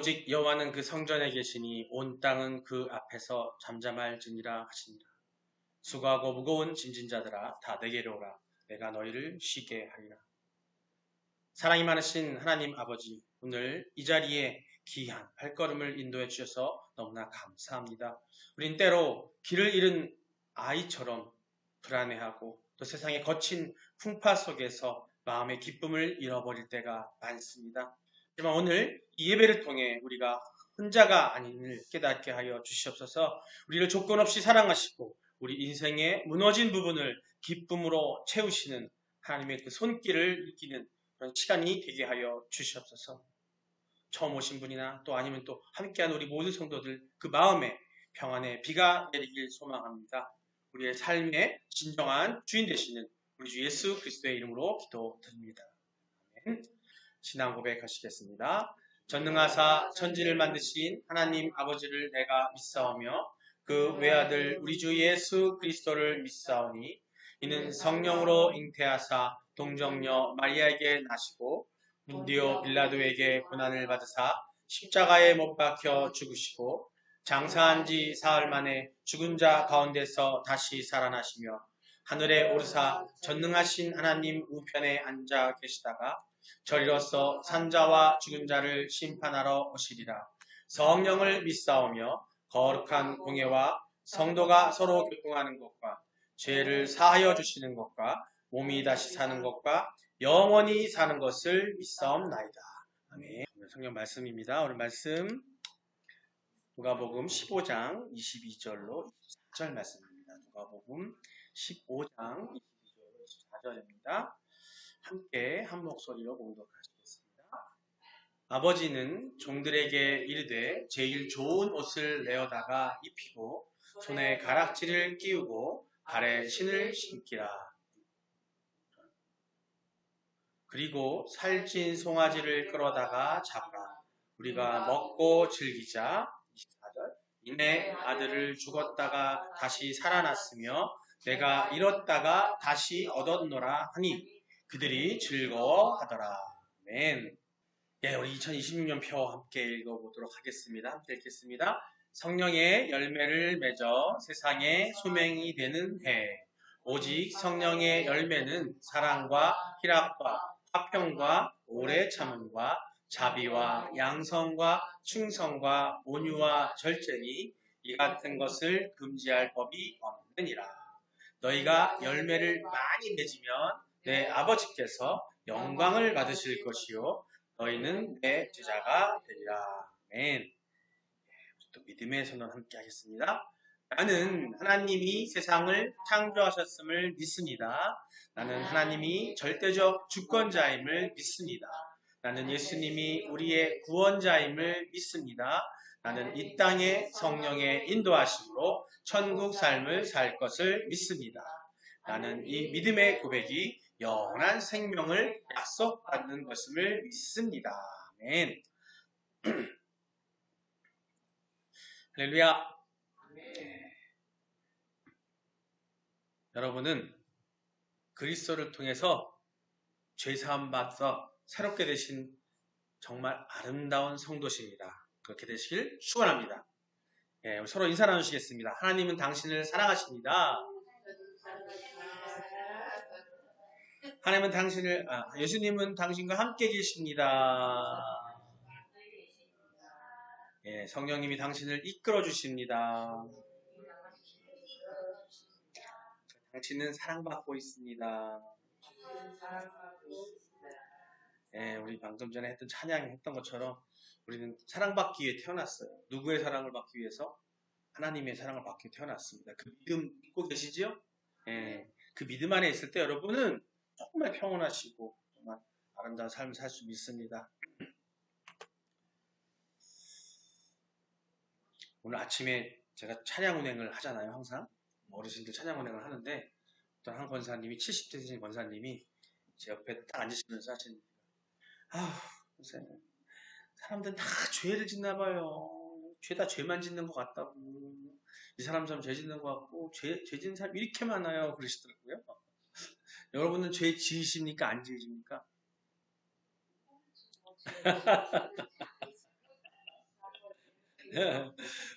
오직 여호와는 그 성전에 계시니 온 땅은 그 앞에서 잠잠할지니라 하시니라. 수고하고 무거운 짐진 자들아 다 내게로 오라. 내가 너희를 쉬게 하리라. 사랑이 많으신 하나님 아버지, 오늘 이 자리에 귀한 발걸음을 인도해 주셔서 너무나 감사합니다. 우린 때로 길을 잃은 아이처럼 불안해하고 또 세상의 거친 풍파 속에서 마음의 기쁨을 잃어버릴 때가 많습니다. 하지만 오늘 이 예배를 통해 우리가 혼자가 아님을 깨닫게 하여 주시옵소서. 우리를 조건 없이 사랑하시고 우리 인생의 무너진 부분을 기쁨으로 채우시는 하나님의 그 손길을 느끼는 그런 시간이 되게 하여 주시옵소서. 처음 오신 분이나 또 아니면 또 함께한 우리 모든 성도들 그 마음에 평안의 비가 내리길 소망합니다. 우리의 삶의 진정한 주인 되시는 우리 주 예수 그리스도의 이름으로 기도드립니다. 아멘. 신앙 고백하시겠습니다. 전능하사 천지를 만드신 하나님 아버지를 내가 믿사오며 그 외아들 우리 주 예수 그리스도를 믿사오니 이는 성령으로 잉태하사 동정녀 마리아에게 나시고 문디오 빌라도에게 고난을 받으사 십자가에 못 박혀 죽으시고 장사한 지 사흘 만에 죽은 자 가운데서 다시 살아나시며 하늘에 오르사 전능하신 하나님 우편에 앉아 계시다가 저리로서 산자와 죽은 자를 심판하러 오시리라. 성령을 믿사오며 거룩한 공예와 성도가 서로 교통하는 것과 죄를 사하여 주시는 것과 몸이 다시 사는 것과 영원히 사는 것을 믿사옵나이다. 아멘. 성경 말씀입니다. 오늘 말씀 누가복음 15장 22절로 24절 말씀입니다. 누가복음 15장 22절로 24절입니다. 함께 한 목소리로 봉독하시겠습니다. 아버지는 종들에게 이르되 제일 좋은 옷을 내어다가 입히고 손에 가락지를 끼우고 발에 신을 신기라. 그리고 살찐 송아지를 끌어다가 잡으라. 우리가 먹고 즐기자. 24절. 이내 아들을 죽었다가 다시 살아났으며 내가 잃었다가 다시 얻었노라 하니 그들이 즐거워하더라. 아멘. 예, 우리 2026년 표 함께 읽어보도록 하겠습니다. 함께 읽겠습니다. 성령의 열매를 맺어 세상의 소명이 되는 해. 오직 성령의 열매는 사랑과 희락과 화평과 오래 참음과 자비와 양성과 충성과 온유와 절제니 이 같은 것을 금지할 법이 없느니라. 너희가 열매를 많이 맺으면 내 아버지께서 영광을 받으실 것이요 너희는 내 제자가 되리라. 아멘. 또 믿음의 선언 함께 하겠습니다. 나는 하나님이 세상을 창조하셨음을 믿습니다. 나는 하나님이 절대적 주권자임을 믿습니다. 나는 예수님이 우리의 구원자임을 믿습니다. 나는 이 땅의 성령의 인도하심으로 천국 삶을 살 것을 믿습니다. 나는 이 믿음의 고백이 영원한 생명을 약속받는 것임을 믿습니다. 아멘. 할렐루야. 여러분은 그리스도를 통해서 죄사함 받아 새롭게 되신 정말 아름다운 성도십니다. 그렇게 되시길 축원합니다. 예, 서로 인사 나누시겠습니다. 하나님은 당신을 사랑하십니다. 하나님은 예수님은 당신과 함께 계십니다. 예, 성령님이 당신을 이끌어 주십니다. 당신은 사랑받고 있습니다. 예, 우리 방금 전에 했던 찬양이 했던 것처럼 우리는 사랑받기 위해 태어났어요. 누구의 사랑을 받기 위해서? 하나님의 사랑을 받기 위해 태어났습니다. 그 믿음 믿고 계시죠? 예, 그 믿음 안에 있을 때 여러분은 정말 평온하시고 정말 아름다운 삶을 살 수 믿습니다. 오늘 아침에 제가 찬양 운행을 하잖아요. 항상 어르신들 찬양 운행을 하는데 어떤 한 권사님이 70대 되신 권사님이 제 옆에 딱 앉으시면서 하시는 선생님, 사람들은 다 죄를 짓나 봐요. 죄다 죄만 짓는 것 같다고. 이 사람처럼 죄 짓는 것 같고 죄 짓는 사람이 이렇게 많아요. 그러시더라고요. 여러분은 죄 지으십니까? 안 지으십니까?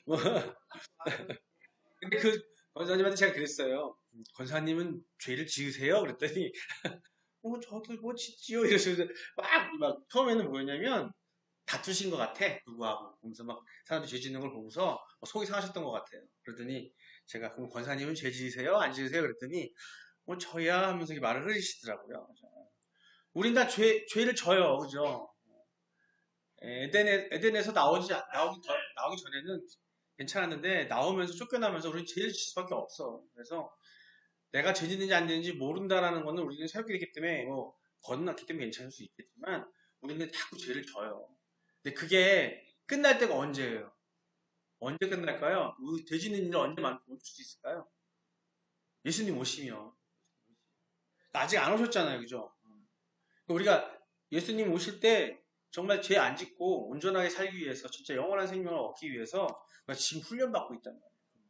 뭐, 근데 그 권사님한테 제가 그랬어요. 권사님은 죄를 지으세요? 그랬더니 저도 뭐 짓지요? 이러면서 막 처음에는 뭐였냐면 다투신 것 같아 누구하고. 그러면서 막 사람들이 죄 짓는 걸 보고서 속이 상하셨던 것 같아요. 그러더니 제가 그럼 권사님은 죄 지으세요? 안 지으세요? 그랬더니 저야 하면서 이렇게 말을 흐리시더라고요. 우린 다 죄를 져요. 그죠? 에덴에서 나오기 전에는 괜찮았는데 나오면서 쫓겨나면서 우리는 죄를 질 수밖에 없어. 그래서 내가 죄 짓는지 안 짓는지 모른다라는 거는 우리는 새롭게 됐기 때문에 거듭났기 때문에 괜찮을 수 있겠지만 우리는 자꾸 죄를 져요. 근데 그게 끝날 때가 언제예요? 언제 끝날까요? 죄 짓는 일을 언제 멈출 수 있을까요? 예수님 오시면. 아직 안 오셨잖아요. 그죠? 우리가 예수님 오실 때 정말 죄 안 짓고 온전하게 살기 위해서 진짜 영원한 생명을 얻기 위해서 우리가 지금 훈련받고 있단 말이에요.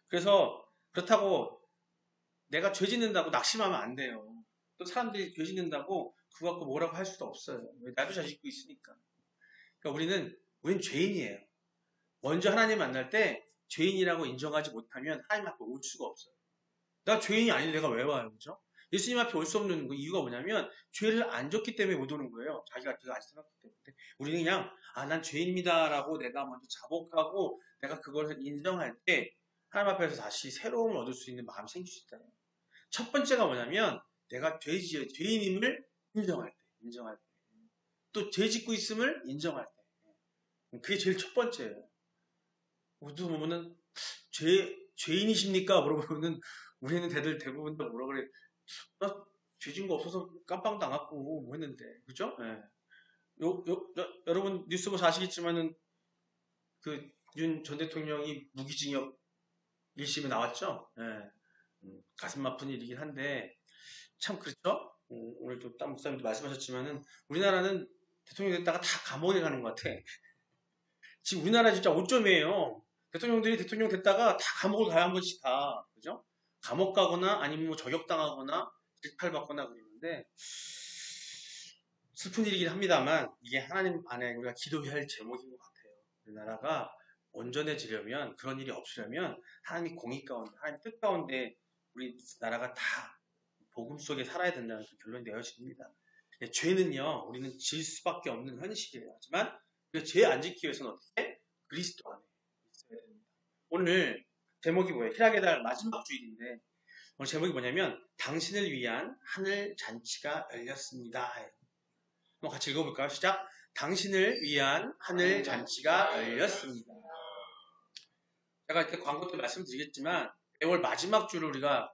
그래서 그렇다고 내가 죄 짓는다고 낙심하면 안 돼요. 또 사람들이 죄 짓는다고 그거 갖고 뭐라고 할 수도 없어요. 나도 죄 짓고 있으니까. 그러니까 우리는 죄인이에요. 먼저 하나님 만날 때 죄인이라고 인정하지 못하면 하나님 앞에 올 수가 없어요. 나 죄인이 아닌데 내가 왜 와요? 그죠? 예수님 앞에 올 수 없는 이유가 뭐냐면 죄를 안 졌기 때문에 못 오는 거예요. 자기가 그거 아직 생각했기 때문에. 우리는 그냥 난 죄인입니다라고 내가 먼저 자복하고 내가 그걸 인정할 때 하나님 앞에서 다시 새로움을 얻을 수 있는 마음이 생길 수 있다. 첫 번째가 뭐냐면 내가 죄인임을 인정할 때. 또 죄 짓고 있음을 인정할 때. 그게 제일 첫 번째예요. 우리도 보면은 죄인이십니까? 물어보면은 우리는 대부분 다 뭐라 그래? 나 죄진 거 없어서 깜빵도 안 갔고 뭐 했는데 그죠? 예. 여러분 뉴스 보셔 아시겠지만은 그 윤 전 대통령이 무기징역 1심에 나왔죠? 예. 가슴 아픈 일이긴 한데 참 그렇죠? 오늘 또 딴 목사님도 말씀하셨지만은 우리나라는 대통령 됐다가 다 감옥에 가는 것 같아. 지금 우리나라 진짜 오점이에요. 대통령들이 대통령 됐다가 다 감옥을 가야 한 번씩 다. 그죠? 감옥 가거나 아니면 뭐 저격당하거나 질탈받거나 그러는데 슬픈 일이긴 합니다만 이게 하나님 안에 우리가 기도해야 할 제목인 것 같아요. 우리나라가 온전해지려면 그런 일이 없으려면 하나님 공의 가운데 하나님 뜻 가운데 우리 나라가 다 복음 속에 살아야 된다는 결론이 내어집니다. 죄는요 우리는 질 수밖에 없는 현실이에요. 하지만 죄 안 짓기 위해서는 어떻게? 그리스도 안에 있어야 됩니다. 오늘 제목이 뭐예요? 희락의 달 마지막 주일인데 오늘 제목이 뭐냐면 당신을 위한 하늘 잔치가 열렸습니다. 한번 같이 읽어볼까요? 시작. 당신을 위한 하늘 잔치가 열렸습니다. 제가 이렇게 광고 때 말씀드리겠지만 매월 마지막 주를 우리가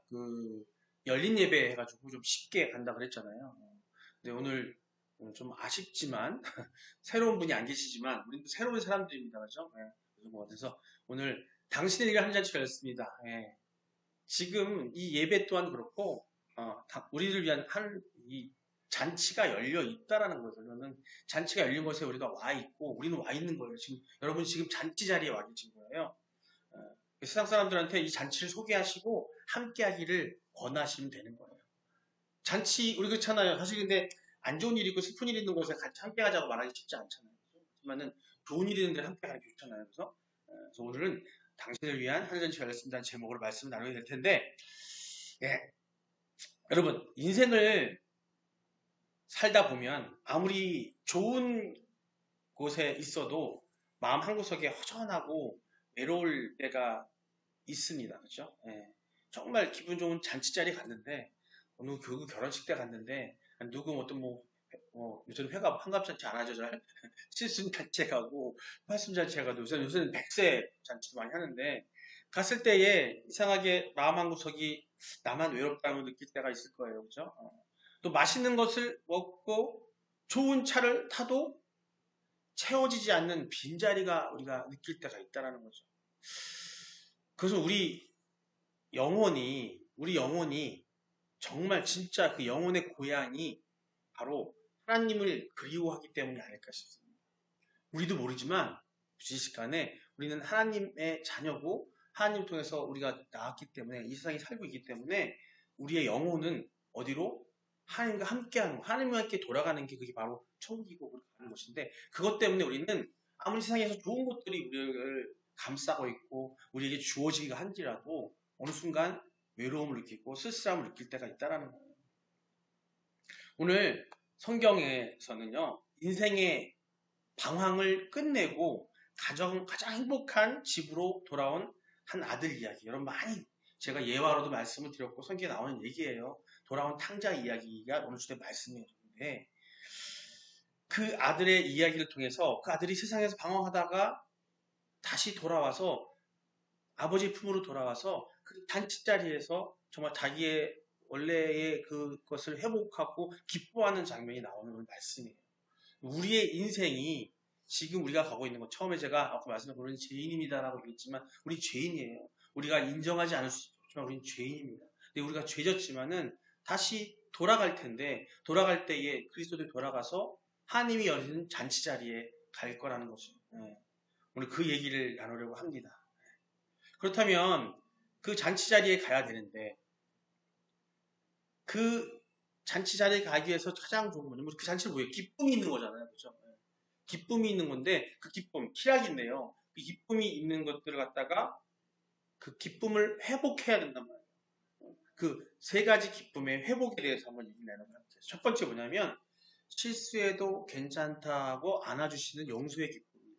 열린 예배 해가지고 좀 쉽게 간다 그랬잖아요. 근데 오늘 좀 아쉽지만 새로운 분이 안 계시지만 우리도 새로운 사람들입니다. 그죠? 그래서 오늘 당신의 일가 한 잔치가 열렸습니다. 예. 지금 이 예배 또한 그렇고 우리를 위한 이 잔치가 열려 있다라는 거죠. 저는 잔치가 열린 곳에 우리가 와 있고 우리는 와 있는 거예요. 지금 여러분 지금 잔치 자리에 와 계신 거예요. 세상 사람들한테 이 잔치를 소개하시고 함께하기를 권하시면 되는 거예요. 잔치 우리 그렇잖아요. 사실 근데 안 좋은 일이 있고 슬픈 일이 있는 곳에 같이 함께하자고 말하기 쉽지 않잖아요. 하지만은 좋은 일이 있는데 함께하기 좋잖아요. 그래서 오늘은 당신을 위한 하늘잔치가 열렸습니다는 제목으로 말씀을 나누게 될 텐데, 예, 여러분 인생을 살다 보면 아무리 좋은 곳에 있어도 마음 한구석에 허전하고 외로울 때가 있습니다. 그렇죠? 예. 정말 기분 좋은 잔치 자리 갔는데 어느 교구 결혼식 때 갔는데 누구 어떤 요새는 회가 환갑잔치 안 하죠. 잘 칠순잔치 가고 팔순잔치 가도 요새는 백세 잔치도 많이 하는데 갔을 때에 이상하게 마음 한구석이 나만 외롭다고 느낄 때가 있을 거예요. 그죠? 또 맛있는 것을 먹고 좋은 차를 타도 채워지지 않는 빈자리가 우리가 느낄 때가 있다라는 거죠. 그래서 우리 영혼이 정말 진짜 그 영혼의 고향이 바로 하나님을 그리워하기 때문이 아닐까 싶습니다. 우리도 모르지만 무의식간에 우리는 하나님의 자녀고 하나님 통해서 우리가 나왔기 때문에 이 세상에 살고 있기 때문에 우리의 영혼은 어디로? 하나님과 함께하는 하나님과 함께 돌아가는 게 그게 바로 천국이고 그렇게 가는 것인데 그것 때문에 우리는 아무리 세상에서 좋은 것들이 우리를 감싸고 있고 우리에게 주어지기가 한지라도 어느 순간 외로움을 느끼고 쓸쓸함을 느낄 때가 있다라는 거예요. 오늘 성경에서는요, 인생의 방황을 끝내고 가장 행복한 집으로 돌아온 한 아들 이야기. 여러분 많이 제가 예화로도 말씀을 드렸고 성경에 나오는 얘기예요. 돌아온 탕자 이야기가 오늘 주제 말씀이었는데 그 아들의 이야기를 통해서 그 아들이 세상에서 방황하다가 다시 돌아와서 아버지 품으로 돌아와서 그 단치자리에서 정말 자기의 원래의 그것을 회복하고 기뻐하는 장면이 나오는 말씀이에요. 우리의 인생이 지금 우리가 가고 있는 것, 처음에 제가 아까 말씀드린 우리는 죄인입니다라고 얘기했지만 우리 죄인이에요. 우리가 인정하지 않을 수 있지만 우리는 죄인입니다. 근데 우리가 죄졌지만은 다시 돌아갈 텐데 돌아갈 때에 그리스도에 돌아가서 하나님이 열리는 잔치 자리에 갈 거라는 거죠. 오늘 그 얘기를 나누려고 합니다. 그렇다면 그 잔치 자리에 가야 되는데 그 잔치 자리에 가기 위해서 가장 좋은 거는 그 잔치는 뭐예요? 기쁨이 있는 거잖아요. 그렇죠? 기쁨이 있는 건데 그 기쁨, 희락인데요. 그 기쁨이 있는 것들을 갖다가 그 기쁨을 회복해야 된단 말이에요. 그 세 가지 기쁨의 회복에 대해서 한번 얘기 나눠볼게요. 첫 번째 뭐냐면 실수해도 괜찮다고 안아주시는 용서의 기쁨이에요.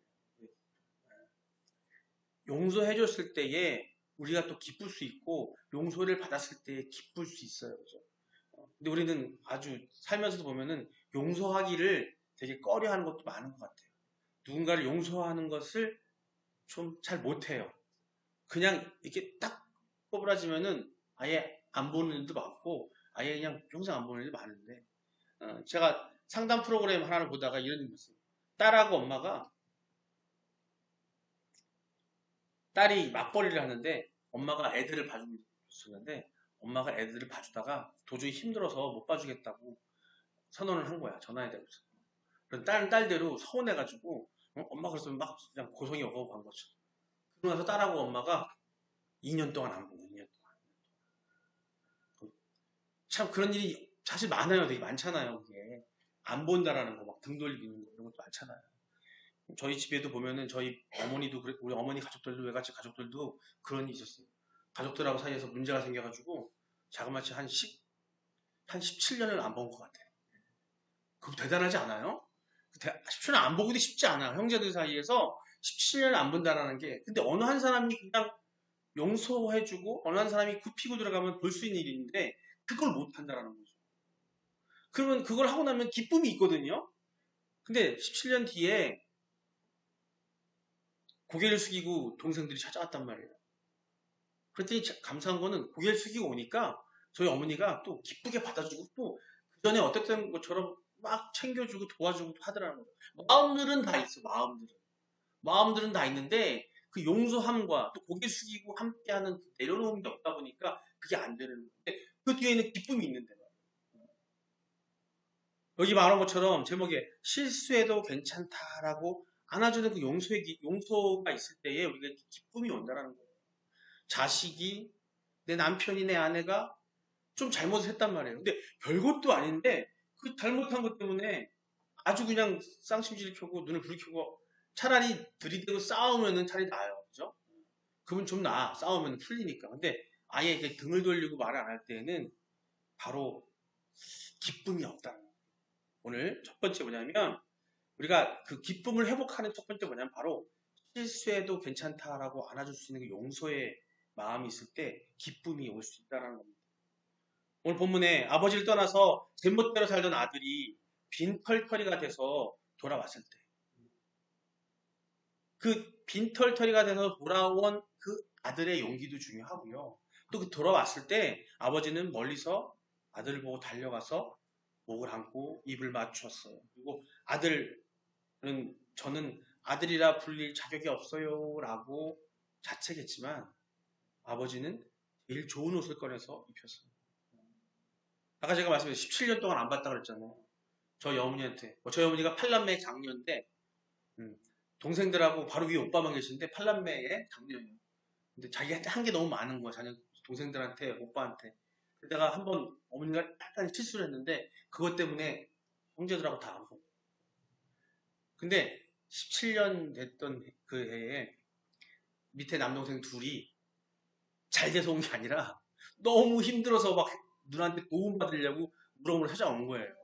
용서해줬을 때에 우리가 또 기쁠 수 있고 용서를 받았을 때에 기쁠 수 있어요. 그죠? 근데 우리는 아주 살면서도 보면은 용서하기를 되게 꺼려하는 것도 많은 것 같아요. 누군가를 용서하는 것을 좀 잘 못해요. 그냥 이렇게 딱 꼬부라지면은 아예 안 보는 일도 많고 아예 그냥 평생 안 보는 일도 많은데 제가 상담 프로그램 하나를 보다가 이런 일이 있어요. 딸하고 엄마가 딸이 맞벌이를 하는데 엄마가 애들을 봐주고 있었는데 엄마가 애들을 봐주다가 도저히 힘들어서 못 봐주겠다고 선언을 한 거야. 전화에 대고서. 그런 딸대로 서운해가지고 엄마 그래서 막 그냥 고성이 오고 간 거죠. 그러고 나서 딸하고 엄마가 2년 동안 안 보고 2년 동안. 참 그런 일이 사실 많아요. 되게 많잖아요. 그게 안 본다라는 거 막 등 돌리는 거 이런 것도 많잖아요. 저희 집에도 보면은 저희 어머니도 우리 어머니 가족들도 외갓집 가족들도 그런 일이 있었어요. 가족들하고 사이에서 문제가 생겨가지고 자그마치 한 17년을 안 본 것 같아요. 그거 대단하지 않아요? 17년 안 보기도 쉽지 않아요. 형제들 사이에서 17년을 안 본다라는 게. 근데 어느 한 사람이 그냥 용서해주고 어느 한 사람이 굽히고 들어가면 볼 수 있는 일인데 그걸 못 한다라는 거죠. 그러면 그걸 하고 나면 기쁨이 있거든요. 근데 17년 뒤에 고개를 숙이고 동생들이 찾아왔단 말이에요. 그랬더니 감사한 거는 고개를 숙이고 오니까 저희 어머니가 또 기쁘게 받아주고 또 그전에 어땠던 것처럼 막 챙겨주고 도와주고 하더라는 거죠. 마음들은 다 있어, 마음들은. 마음들은 다 있는데 그 용서함과 또 고개 숙이고 함께하는 그 내려놓음이 없다 보니까 그게 안 되는 건데 그 뒤에는 기쁨이 있는데 여기 말한 것처럼 제목에 실수해도 괜찮다라고 안아주는 그 용서가 있을 때에 우리가 기쁨이 온다라는 거예요. 자식이 내 남편이 내 아내가 좀 잘못을 했단 말이에요. 근데 별것도 아닌데 그 잘못한 것 때문에 아주 그냥 쌍심지를 켜고 눈을 부리켜고 차라리 들이대고 싸우면은 차라리 나아요. 그죠? 그러면 좀 나아. 싸우면 풀리니까. 근데 아예 이렇게 등을 돌리고 말을 안 할 때는 바로 기쁨이 없다. 오늘 첫 번째 뭐냐면 우리가 그 기쁨을 회복하는 첫 번째 뭐냐면 바로 실수해도 괜찮다라고 안아줄 수 있는 그 용서의 마음이 있을 때 기쁨이 올 수 있다는 겁니다. 오늘 본문에 아버지를 떠나서 제멋대로 살던 아들이 빈털터리가 돼서 돌아왔을 때 그 빈털터리가 돼서 돌아온 그 아들의 용기도 중요하고요. 또 그 돌아왔을 때 아버지는 멀리서 아들을 보고 달려가서 목을 안고 입을 맞추었어요. 그리고 아들은 저는 아들이라 불릴 자격이 없어요 라고 자책했지만 아버지는 제일 좋은 옷을 꺼내서 입혔어요. 아까 제가 말씀드린 17년 동안 안 봤다고 그랬잖아요. 저희 어머니한테. 저희 어머니가 8남매 장녀인데 동생들하고 바로 위에 오빠만 계시는데 8남매의 장녀예요. 근데 자기가 한 게 너무 많은 거야. 자녀 동생들한테 오빠한테. 그러다가 한번 어머니가 약간 실수를 했는데 그것 때문에 형제들하고 다 안 보고. 근데 17년 됐던 그 해에 밑에 남동생 둘이 잘 돼서 온 게 아니라 너무 힘들어서 막 누나한테 도움받으려고 물어보러 찾아온 거예요.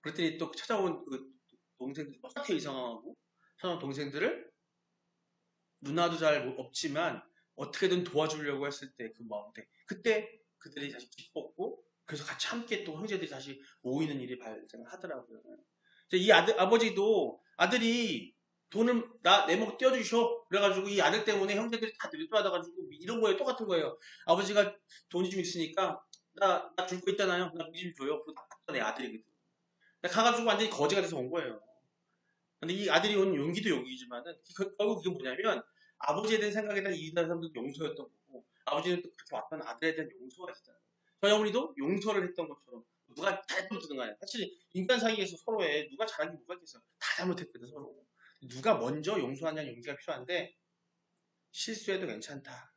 그랬더니 또 찾아온 그 동생들 똑같아 이상하고 찾아온 동생들을 누나도 잘 없지만 어떻게든 도와주려고 했을 때 그 마음 때 그때 그들이 다시 기뻤고 그래서 같이 함께 또 형제들이 다시 모이는 일이 발생을 하더라고요. 이 아버지도 아들이 돈을 내 목 떼어주셔 그래가지고 이 아들 때문에 형제들이 다 밀도받아가지고 이런 거에 똑같은 거예요. 아버지가 돈이 좀 있으니까 나 줄 거 있잖아요. 나 좀 줘요. 그거 다 내 아들이거든. 가가지고 완전히 거지가 돼서 온 거예요. 근데 이 아들이 온 용기도 용기지만은 결국 그게 뭐냐면 아버지에 대한 생각에 대한 이유에 대한 사람도 용서였던 거고 아버지는 또 그렇게 왔던 아들에 대한 용서가 있었잖아요. 저희 어머니도 용서를 했던 것처럼 누가 잘못했든 간에 사실 인간 사이에서 서로에 누가 잘한 게 뭐가 있겠어요. 다 잘못했거든 서로. 누가 먼저 용서하냐는 용기가 필요한데 실수해도 괜찮다.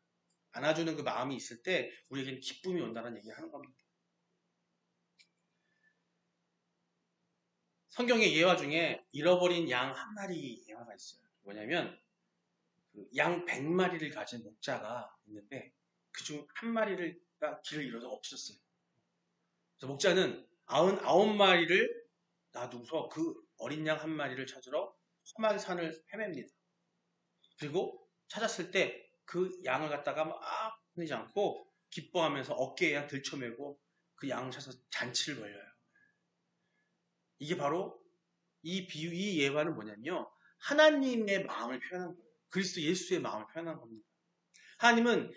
안아주는 그 마음이 있을 때 우리에게는 기쁨이 온다는 얘기를 하는 겁니다. 성경의 예화 중에 잃어버린 양 한 마리 예화가 있어요. 뭐냐면 양 100마리를 가진 목자가 있는데 그중 한 마리가 길을 잃어서 없어졌어요. 그래서 목자는 99마리를 놔두고서 그 어린 양 한 마리를 찾으러 험한 산을 헤맵니다. 그리고 찾았을 때 그 양을 갖다가 막 흔들지 않고 기뻐하면서 어깨에 들쳐매고 그 양을 찾아서 잔치를 벌여요. 이게 바로 이 예화는 뭐냐면요. 하나님의 마음을 표현한 거예요. 그리스도 예수의 마음을 표현한 겁니다. 하나님은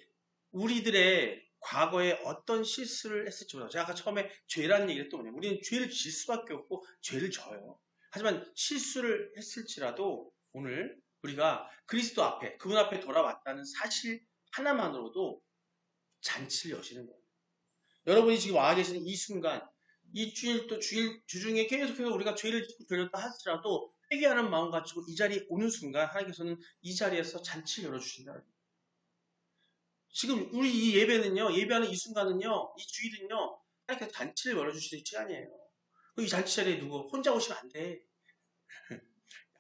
우리들의 과거에 어떤 실수를 했을지 몰라요. 제가 아까 처음에 죄라는 얘기를 했던 거예요. 우리는 죄를 질 수밖에 없고 죄를 져요. 하지만 실수를 했을지라도 오늘 우리가 그리스도 앞에 그분 앞에 돌아왔다는 사실 하나만으로도 잔치를 여시는 거예요. 여러분이 지금 와 계시는 이 순간 이 주일 또 주중에 계속해서 우리가 죄를 짓고 들렸다 할지라도 회개하는 마음 가지고 이 자리에 오는 순간 하나님께서는 이 자리에서 잔치를 열어주신다. 지금 우리 이 예배는요, 예배하는 이 순간은요, 이 주일은요, 하나님께서 잔치를 열어주시는 시간이에요. 이 잔치 자리에 누구 혼자 오시면 안 돼.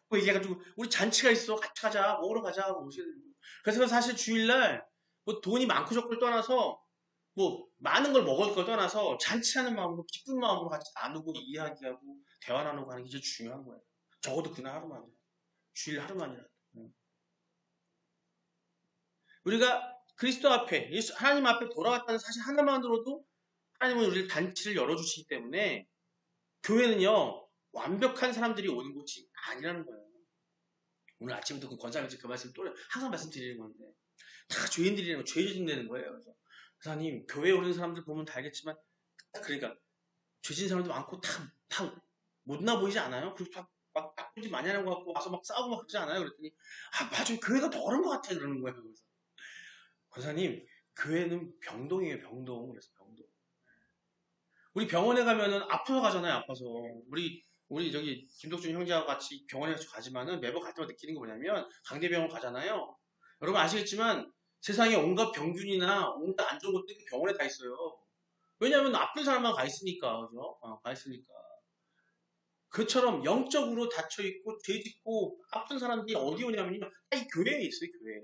그 얘기해가지고 우리 잔치가 있어, 같이 가자, 먹으러 가자 하고 오시는 거예요. 그래서 사실 주일날 뭐 돈이 많고 적고를 떠나서 뭐 많은 걸 먹을 걸 떠나서 잔치하는 마음으로 기쁜 마음으로 같이 나누고 이야기하고 대화 나누고 하는 게 진짜 중요한 거예요. 적어도 그날 하루만이라도 주일 하루만이라도 우리가 그리스도 앞에 예수 하나님 앞에 돌아왔다는 사실 하나만으로도 하나님은 우리를 잔치를 열어주시기 때문에 교회는요 완벽한 사람들이 오는 곳이 아니라는 거예요. 오늘 아침부터 그 권사님께서 그 말씀 또 항상 말씀드리는 건데 다 죄인들이라는 거 죄진 되는 거예요. 그래서 사님 교회에 오는 사람들 보면 다 알겠지만 그러니까 죄진 사람도 많고 다 못나 보이지 않아요? 그리고 막 나쁘지 많이 하는 것 같고 와서 막 싸우고 막 그러지 않아요? 그랬더니 맞아 교회가 더 그런 것 같아 그러는 거예요. 그래서 권사님 교회는 병동이에요. 병동. 그래서 병동. 우리 병원에 가면은 아파서 가잖아요. 아파서 우리 저기 김덕준 형제와 같이 병원에 가지만은 매번 갈 때마다 느끼는 게 뭐냐면 강대병원 가잖아요. 여러분 아시겠지만 세상에 온갖 병균이나 온갖 안 좋은 것들이 병원에 다 있어요. 왜냐하면 아픈 사람만 가 있으니까 그죠? 가 있으니까. 그처럼 영적으로 닫혀 있고 죄 짓고 아픈 사람들이 어디 오냐면요, 다 이 교회에 있어요. 교회에.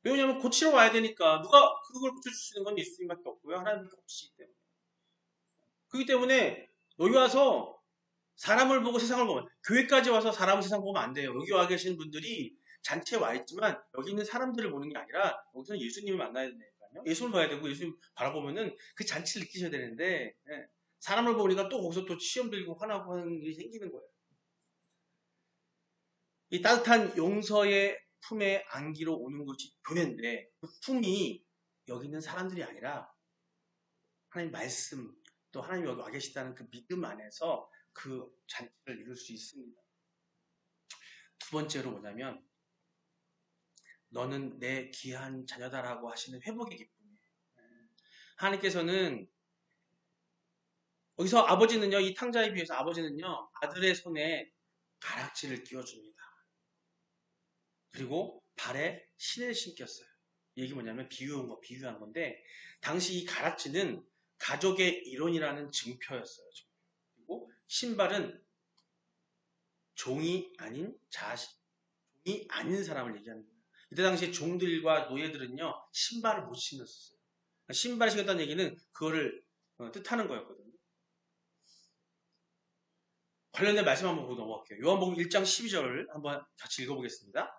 왜냐하면 고치러 와야 되니까 누가 그걸 고쳐줄 수 있는 건 예수님밖에 없고요. 하나님밖에 없으시기 때문에. 그렇기 때문에 여기 와서 사람을 보고 세상을 보면 교회까지 와서 사람을 세상 보면 안 돼요. 여기 와 계시는 분들이 잔치에 와 있지만 여기 있는 사람들을 보는 게 아니라 여기서는 예수님을 만나야 된다니까요. 예수를 봐야 되고 예수님 바라보면은 그 잔치를 느끼셔야 되는데 사람을 보니까 또 거기서 또 시험 들고 화나고 하는 일이 생기는 거예요. 이 따뜻한 용서의 품에 안기로 오는 것이 교회인데 그 품이 여기 있는 사람들이 아니라 하나님 말씀 또 하나님 여기 와 계시다는 그 믿음 안에서 그 잔치를 이룰 수 있습니다. 두 번째로 뭐냐면 너는 내 귀한 자녀다라고 하시는 회복의 기쁨이에요. 하나님께서는 여기서 아버지는요, 이 탕자에 비해서 아버지는요, 아들의 손에 가락지를 끼워줍니다. 그리고 발에 신을 신겼어요. 이게 뭐냐면 비유한 건데, 당시 이 가락지는 가족의 일원이라는 증표였어요. 그리고 신발은 종이 아닌 종이 아닌 사람을 얘기하는 거예요. 이때 당시에 종들과 노예들은요, 신발을 못 신었어요. 신발을 신었다는 얘기는 그거를 뜻하는 거였거든요. 관련된 말씀 한번 보고 넘어갈게요. 요한복음 1장 12절을 한번 같이 읽어보겠습니다.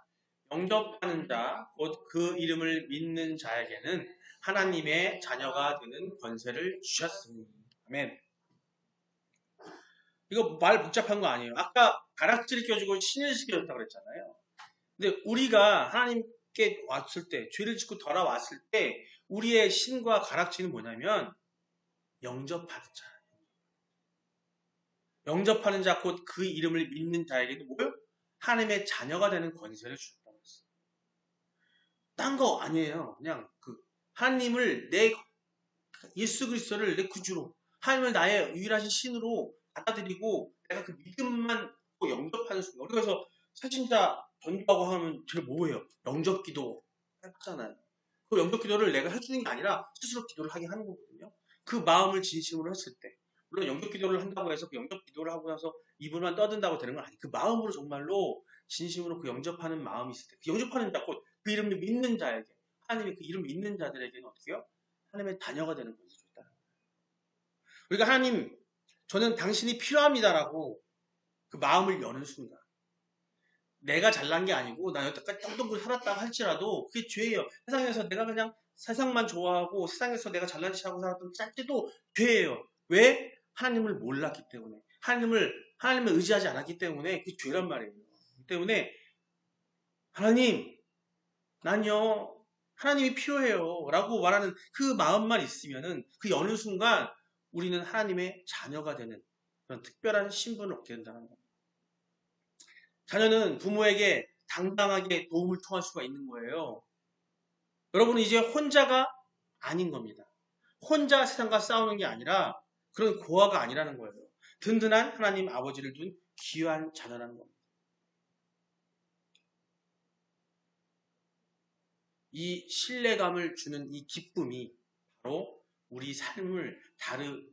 영접하는 자, 곧 그 이름을 믿는 자에게는 하나님의 자녀가 되는 권세를 주셨으니. 아멘. 이거 말 복잡한 거 아니에요. 아까 가락지를 껴주고 신을 시켜줬다고 그랬잖아요. 근데 우리가 하나님께 왔을 때, 죄를 짓고 돌아왔을 때 우리의 신과 가락지는 뭐냐면 영접하는 자. 영접하는 자, 곧 그 이름을 믿는 자에게는 뭐요? 하나님의 자녀가 되는 권세를 주셨다고 했어요. 딴 거 아니에요. 그냥 하나님을 예수 그리스도를 내 구주로, 하나님을 나의 유일하신 신으로 받아들이고 내가 그 믿음만 영접하는 순간. 그래서 사진자 전도하고 하면 제가 뭐예요? 영접기도 하잖아요. 그 영접기도를 내가 해주는 게 아니라 스스로 기도를 하게 하는 거거든요. 그 마음을 진심으로 했을 때. 물론 영접기도를 한다고 해서 그 영접기도를 하고 나서 입으로만 떠든다고 되는 건 아니에요. 그 마음으로 정말로 진심으로 그 영접하는 마음이 있을 때, 그 영접하는 자, 곧 그 이름을 믿는 자에게, 하나님이 그 이름 믿는 자들에게는 어떻게 해요? 하나님의 자녀가 되는 것이 있다. 우리가 하나님, 저는 당신이 필요합니다라고 그 마음을 여는 순간, 내가 잘난 게 아니고 나 여태까지 똥똥을 살았다고 할지라도 그게 죄예요. 세상에서 내가 그냥 세상만 좋아하고 세상에서 내가 잘난 짓 하고 살았던 짤때도 죄예요. 왜? 하나님을 몰랐기 때문에, 하나님을 의지하지 않았기 때문에 그게 죄란 말이에요. 그렇기 때문에 하나님, 난요 하나님이 필요해요 라고 말하는 그 마음만 있으면은 그 여는 순간 우리는 하나님의 자녀가 되는 그런 특별한 신분을 얻게 된다는 겁니다. 자녀는 부모에게 당당하게 도움을 청할 수가 있는 거예요. 여러분은 이제 혼자가 아닌 겁니다. 혼자 세상과 싸우는 게 아니라 그런 고아가 아니라는 거예요. 든든한 하나님 아버지를 둔 귀한 자녀라는 겁니다. 이 신뢰감을 주는 이 기쁨이 바로 우리 삶을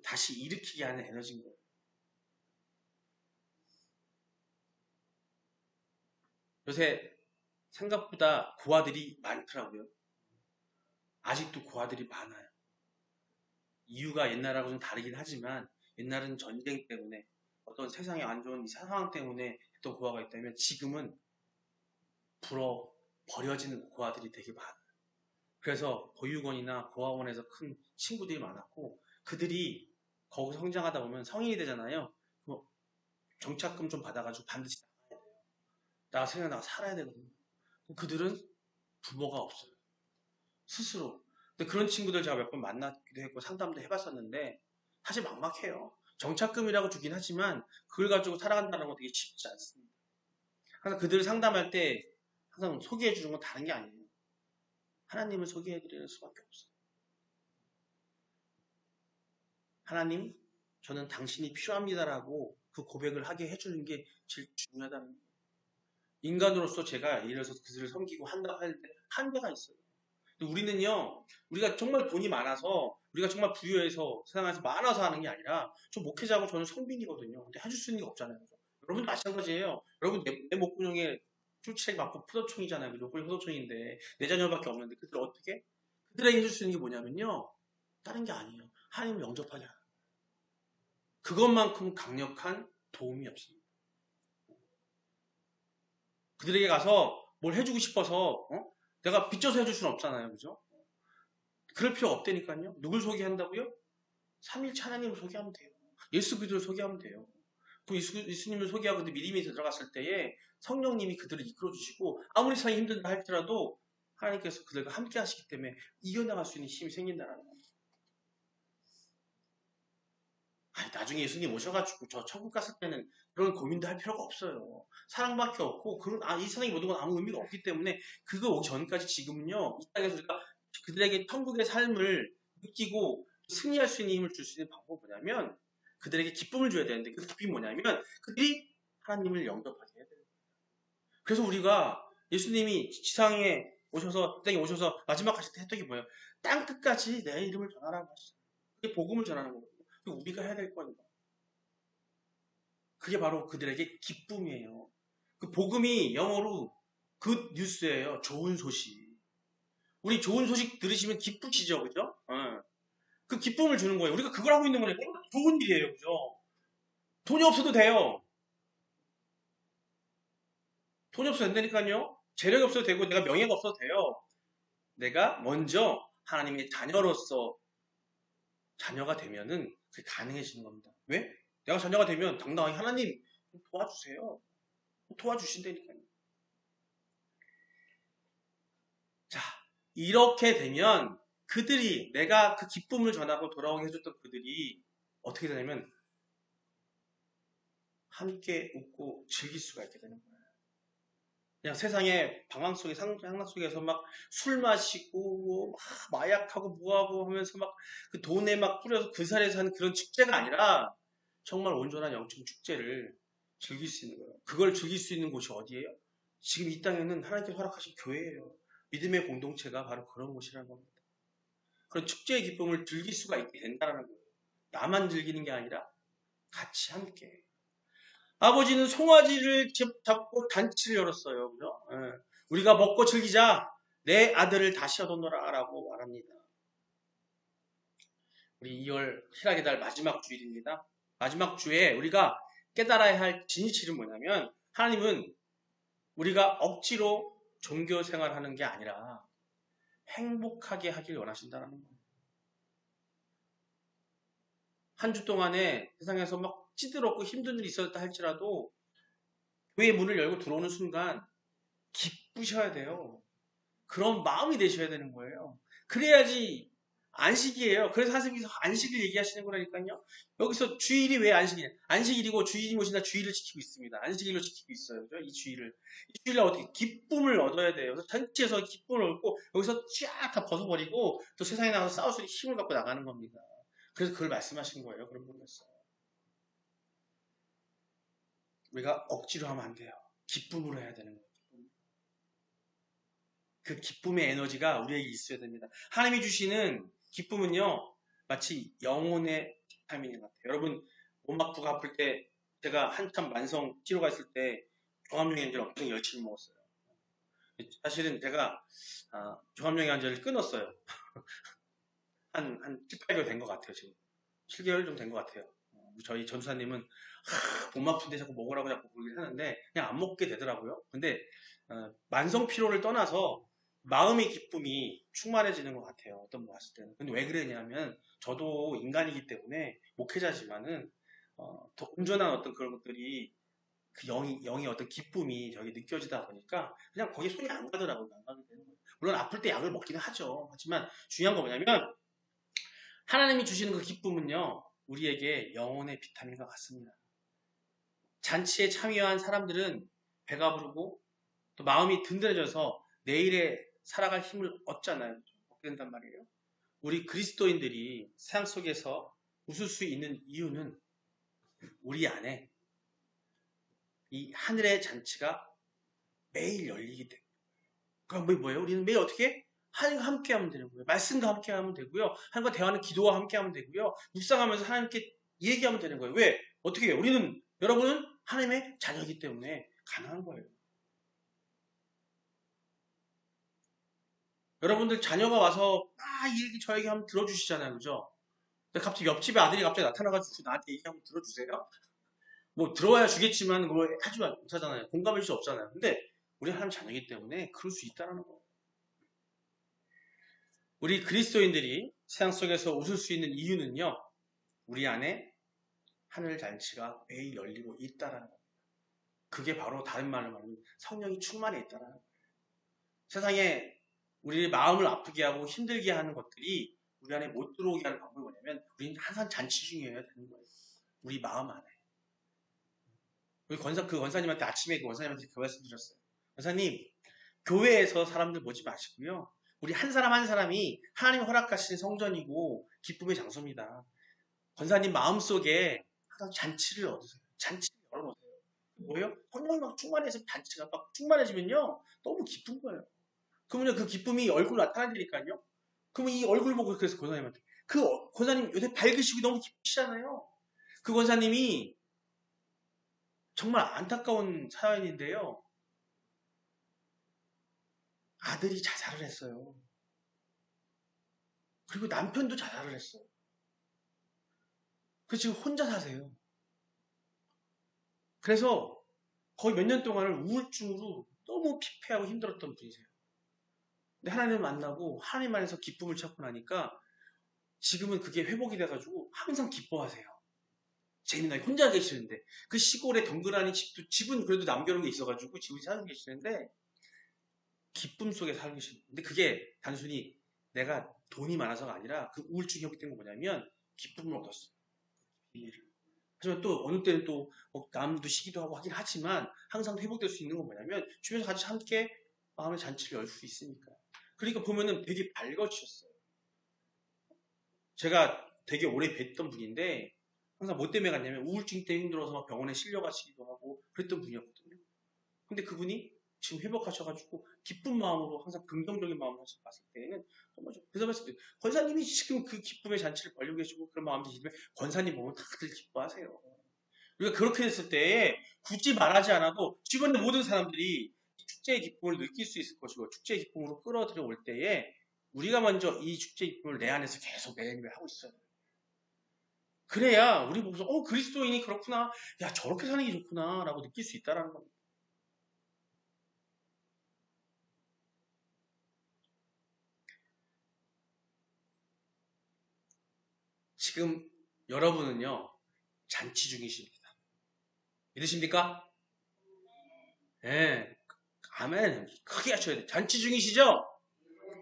다시 일으키게 하는 에너지인 거예요. 요새 생각보다 고아들이 많더라고요. 아직도 고아들이 많아요. 이유가 옛날하고 좀 다르긴 하지만 옛날은 전쟁 때문에 어떤 세상에 안 좋은 이 상황 때문에 했던 고아가 있다면 지금은 버려진 고아들이 되게 많아요. 그래서 보육원이나 고아원에서 큰 친구들이 많았고 그들이 거기서 성장하다 보면 성인이 되잖아요. 정착금 좀 받아가지고 반드시 나가야 돼요. 나가 살아야 되거든요. 그들은 부모가 없어요. 스스로. 근데 그런 친구들 제가 몇 번 만나기도 했고 상담도 해봤었는데 사실 막막해요. 정착금이라고 주긴 하지만 그걸 가지고 살아간다는 건 되게 쉽지 않습니다. 항상 그들을 상담할 때 항상 소개해 주는 건 다른 게 아니에요. 하나님을 소개해 드리는 수밖에 없어요. 하나님, 저는 당신이 필요합니다라고 그 고백을 하게 해주는 게 제일 중요하다는 거예요. 인간으로서 제가 예를 들어서 그들을 섬기고 한다 할 때 한계가 있어요. 우리는요, 우리가 정말 돈이 많아서, 우리가 정말 부유해서 세상에서 많아서 하는 게 아니라, 저 목회자고 저는 성빈이거든요. 근데 해줄 수 있는 게 없잖아요. 그죠? 여러분도 마찬가지예요. 여러분, 내 목구멍에 출첵 맞고 포도청이잖아요. 그죠? 포도청인데, 내 자녀밖에 없는데, 그들 어떻게? 그들에게 해줄 수 있는 게 뭐냐면요, 다른 게 아니에요. 하나님을 영접하게 하는. 그것만큼 강력한 도움이 없습니다. 그들에게 가서 뭘 해주고 싶어서, 내가 빚져서 해줄 수는 없잖아요. 그죠? 그럴 필요 없다니까요. 누굴 소개한다고요? 삼일체 하나님을 소개하면 돼요. 예수 그리스도를 소개하면 돼요. 그 예수님을 소개하고 믿음이 들어갔을 때에 성령님이 그들을 이끌어 주시고 아무리 세상이 힘들다 할지라도 하나님께서 그들과 함께 하시기 때문에 이겨나갈 수 있는 힘이 생긴다는 거예요. 나중에 예수님 오셔가지고 저 천국 갔을 때는 그런 고민도 할 필요가 없어요. 사랑밖에 없고 이 세상의 모든 건 아무 의미가 없기 때문에 그거 오기 전까지 지금은요 이 땅에서 우리가 그들에게 천국의 삶을 느끼고 승리할 수 있는 힘을 줄 수 있는 방법은 뭐냐면 그들에게 기쁨을 줘야 되는데 그 기쁨이 뭐냐면 그들이 하나님을 영접하게 해야 돼요. 그래서 우리가 예수님이 지상에 오셔서 땅에 오셔서 마지막 하실 때 했던 게 뭐예요? 땅 끝까지 내 이름을 전하라고 하셨어요. 그게 복음을 전하는 거거든요. 그게 우리가 해야 될 거니까. 그게 바로 그들에게 기쁨이에요. 그 복음이 영어로 good news예요. 좋은 소식. 우리 좋은 소식 들으시면 기쁘시죠, 그죠? 그 기쁨을 주는 거예요. 우리가 그걸 하고 있는 거니까 좋은 일이에요, 그죠? 돈이 없어도 돼요. 돈이 없어도 된다니까요. 재력이 없어도 되고 내가 명예가 없어도 돼요. 내가 먼저 하나님의 자녀로서 자녀가 되면은 그게 가능해지는 겁니다. 왜? 내가 자녀가 되면 당당하게 하나님 도와주세요. 도와주신다니까요. 자, 이렇게 되면 그들이 내가 그 기쁨을 전하고 돌아오게 해줬던 그들이 어떻게 되냐면 함께 웃고 즐길 수가 있게 되는 거예요. 그냥 세상에 방황 속에 상상 속에서 막 술 마시고 막 마약하고 뭐하고 하면서 막 그 돈에 막 뿌려서 그 살에서 하는 그런 축제가 아니라 정말 온전한 영적 축제를 즐길 수 있는 거예요. 그걸 즐길 수 있는 곳이 어디예요? 지금 이 땅에는 하나님께서 허락하신 교회예요. 믿음의 공동체가 바로 그런 곳이라는 겁니다. 그런 축제의 기쁨을 즐길 수가 있게 된다는 거예요. 나만 즐기는 게 아니라 같이 함께. 아버지는 송아지를 잡고 단체를 열었어요. 그죠? 예. 우리가 먹고 즐기자. 내 아들을 다시 얻어놓으라 라고 말합니다. 우리 2월 희락의 달 마지막 주일입니다. 마지막 주에 우리가 깨달아야 할 진실은 뭐냐면 하나님은 우리가 억지로 종교 생활하는 게 아니라 행복하게 하길 원하신다는 거예요. 한 주 동안에 세상에서 막 찌들었고 힘든 일이 있었다 할지라도 교회 문을 열고 들어오는 순간 기쁘셔야 돼요. 그런 마음이 되셔야 되는 거예요. 그래야지 안식이에요. 그래서 선생님께서 안식을 얘기하시는 거라니까요. 여기서 주일이 왜 안식이냐? 안식일이고 주일이 무엇이나 주일을 지키고 있습니다. 안식일로 지키고 있어요. 그죠? 이 주일을. 이 주일날 어떻게 기쁨을 얻어야 돼요. 그래서 전체에서 기쁨을 얻고 여기서 쫙 다 벗어버리고 또 세상에 나가서 싸울 수 있는 힘을 갖고 나가는 겁니다. 그래서 그걸 말씀하신 거예요. 그런 분이었어요. 우리가 억지로 하면 안 돼요. 기쁨으로 해야 되는 거예요. 그 기쁨의 에너지가 우리에게 있어야 됩니다. 하나님이 주시는 기쁨은요, 마치 영혼의 비타민인 것 같아요. 여러분, 몸 아프고 아플 때, 제가 한참 만성 치료가 있을 때, 종합영양제를 엄청 열심히 먹었어요. 사실은 제가, 종합영양제를 끊었어요. 한 7, 8개월 된 것 같아요, 지금. 7개월 좀 된 것 같아요. 저희 전사님은, 몸 아픈데 자꾸 먹으라고 자꾸 그러긴 하는데, 그냥 안 먹게 되더라고요. 근데, 만성 피로를 떠나서, 마음의 기쁨이 충만해지는 것 같아요. 어떤 분 봤을 때는. 근데 왜 그러냐면 저도 인간이기 때문에 목회자지만은 더 온전한 어떤 그런 것들이 그 영이 어떤 기쁨이 저기 느껴지다 보니까 그냥 거기에 손이 안 가더라고요. 안 가게 되는 거예요. 물론 아플 때 약을 먹기는 하죠. 하지만 중요한 건 뭐냐면 하나님이 주시는 그 기쁨은요. 우리에게 영혼의 비타민과 같습니다. 잔치에 참여한 사람들은 배가 부르고 또 마음이 든든해져서 내일의 살아갈 힘을 얻잖아요. 얻게 된단 말이에요. 우리 그리스도인들이 세상 속에서 웃을 수 있는 이유는 우리 안에 이 하늘의 잔치가 매일 열리기 때문에. 그럼 뭐예요? 우리는 매일 어떻게? 하나님과 함께 하면 되는 거예요. 말씀과 함께 하면 되고요. 하나님과 대화하는 기도와 함께 하면 되고요. 묵상하면서 하나님께 얘기하면 되는 거예요. 왜? 어떻게 해요? 여러분은 하나님의 자녀이기 때문에 가능한 거예요. 여러분들 자녀가 와서 이 얘기 저 얘기 한번 들어주시잖아요. 그죠? 근데 갑자기 옆집에 아들이 갑자기 나타나가지고 나한테 얘기 한번 들어주세요. 뭐 들어와야 주겠지만 그걸 하지 못하잖아요. 공감할 수 없잖아요. 근데 우리 하나님 자녀이기 때문에 그럴 수 있다는 거예요. 우리 그리스도인들이 세상 속에서 웃을 수 있는 이유는요. 우리 안에 하늘 잔치가 매일 열리고 있다는 거예요. 그게 바로 다른 말로 말하면 성령이 충만해 있다는 거예요. 세상에 우리 마음을 아프게 하고 힘들게 하는 것들이 우리 안에 못 들어오게 하는 방법이 뭐냐면 우리는 항상 잔치 중이어야 되는 거예요. 우리 마음 안에. 우리 권사님한테 아침에 그 권사님한테 그 말씀 드렸어요. 권사님, 교회에서 사람들 보지 마시고요. 우리 한 사람 한 사람이 하나님 허락하신 성전이고 기쁨의 장소입니다. 권사님 마음속에 항상 잔치를 얻으세요. 잔치를 열어놓으세요. 뭐예요? 성령이 막 충만해서 잔치가 막 충만해지면요. 너무 기쁜 거예요. 그러면 그 기쁨이 얼굴로 나타나니까요. 그러면 이 얼굴 보고 그래서 권사님한테 그 권사님 요새 밝으시고 너무 기쁘시잖아요. 그 권사님이 정말 안타까운 사연인데요. 아들이 자살을 했어요. 그리고 남편도 자살을 했어요. 그래서 지금 혼자 사세요. 그래서 거의 몇 년 동안을 우울증으로 너무 피폐하고 힘들었던 분이세요. 근데 하나님을 만나고 하나님 안에서 기쁨을 찾고 나니까 지금은 그게 회복이 돼가지고 항상 기뻐하세요. 재미나게 혼자 계시는데 그 시골에 덩그라니 집은 그래도 남겨놓은 게 있어가지고 집을 살고 계시는데 기쁨 속에 살고 계시는. 근데 그게 단순히 내가 돈이 많아서가 아니라 그 우울증이 없기 때문에 뭐냐면 기쁨을 얻었어요. 하지만 또 어느 때는 또 남도 시기도 하고 하긴 하지만 항상 회복될 수 있는 건 뭐냐면 주변에서 같이 함께 마음의 잔치를 열 수 있으니까. 그러니까 보면은 되게 밝아지셨어요. 제가 되게 오래 뵀던 분인데 항상 뭐 때문에 갔냐면 우울증 때문에 힘들어서 막 병원에 실려가시기도 하고 그랬던 분이었거든요. 근데 그분이 지금 회복하셔가지고 기쁜 마음으로 항상 긍정적인 마음으로 봤을 때에는 정말 그래서 봤을 때 권사님이 지금 그 기쁨의 잔치를 벌리고 계시고 그런 마음이 드시면 권사님 보면 다들 기뻐하세요. 우리가 그렇게 됐을 때 굳이 말하지 않아도 주변의 모든 사람들이 축제의 기쁨을 느낄 수 있을 것이고 축제의 기쁨으로 끌어들여 올 때에 우리가 먼저 이 축제의 기쁨을 내 안에서 계속 매일매일 하고 있어요. 그래야 우리 보고서 그리스도인이 그렇구나. 야 저렇게 사는 게 좋구나 라고 느낄 수 있다는 겁니다. 지금 여러분은요 잔치 중이십니다. 믿으십니까? 예. 아멘. 크게 하셔야 돼요. 잔치 중이시죠?